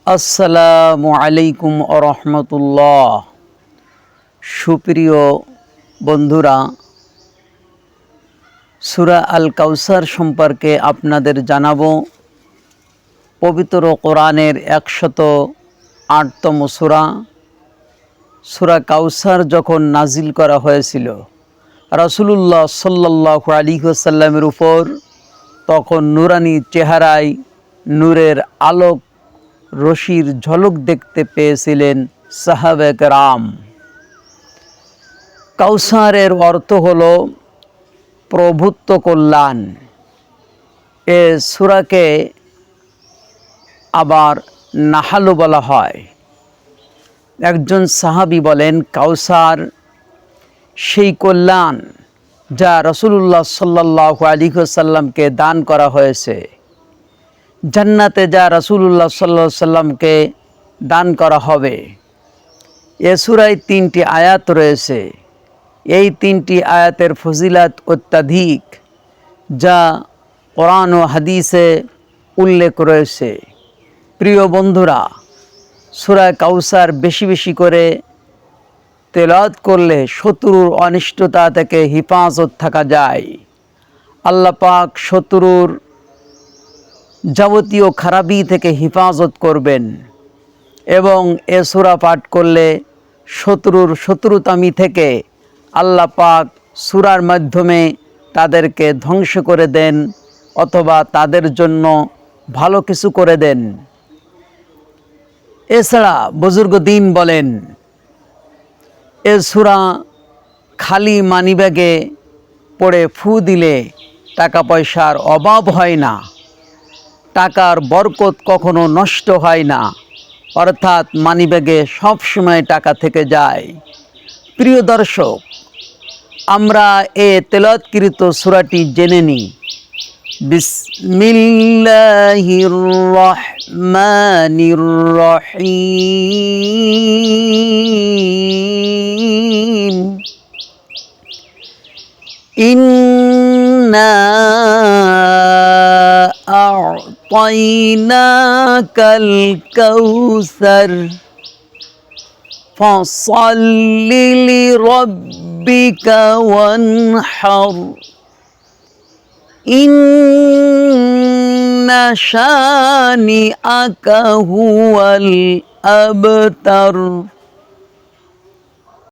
আসসালামু আলাইকুম আরহামতুল্লাহ। সুপ্রিয় বন্ধুরা, সূরা আল কাউসার সম্পর্কে আপনাদের জানাবো। পবিত্র কোরআনের 108তম সূরা কাউসার যখন নাজিল করা হয়েছিল রাসূলুল্লাহ সাল্লাল্লাহু আলাইহি ওয়াসাল্লামের উপর, তখন নুরানি চেহারায় নূরের আলোক রশির ঝলক দেখতে পেয়েছিলেন সাহাবে কেরাম। কাউসারের অর্থ হল প্রভুত্ব কল্যাণ। এ সূরাকে আবার নাহালও বলা হয়। একজন সাহাবী বলেন, কাউসার সেই কল্যাণ যা রাসূলুল্লাহ সাল্লাল্লাহু আলাইহি ওয়াসাল্লামকে দান করা হয়েছে। জান্নাতে যা রাসূলুল্লাহ সাল্লাল্লাহু আলাইহি ওয়াসাল্লামকে দান করা হবে। এ সূরায় 3টি আয়াত রয়েছে। এই 3টি আয়াতের ফজিলাত অত্যাধিক, যা কোরআন ও হাদিসে উল্লেখ রয়েছে। প্রিয় বন্ধুরা, সূরা কাউসার বেশি বেশি করে তেলাওয়াত করলে শত্রুর অনিষ্টতা থেকে হিফাজত থাকা যায়। আল্লাহ পাক শত্রুর যাবতীয় খারাপি থেকে হিফাজত করবেন এবং এ সূরা পাঠ করলে শত্রুর শত্রুতামি থেকে আল্লাহ পাক সূরার মাধ্যমে তাদেরকে ধ্বংস করে দেন অথবা তাদের জন্য ভালো কিছু করে দেন। এছাড়া বুজুর্গদ্বীন বলেন, এ সূরা খালি মানিব্যাগে পড়ে ফু দিলে টাকা পয়সার অভাব হয় না, টাকার বরকত কখনো নষ্ট হয় না, অর্থাৎ মানিব্যাগে সবসময় টাকা থেকে যায়। প্রিয় দর্শক, আমরা এ তেলাওয়াতকৃত সূরাটি জেনে নিই। বিসমিল্লাহির রহমানির রহিম। ইন্না আ'তাইনাকাল কাউসার ফাসাল্লি লিরাব্বিকা ওয়ানহার ইন্না শানিআকা হুয়াল আবতার।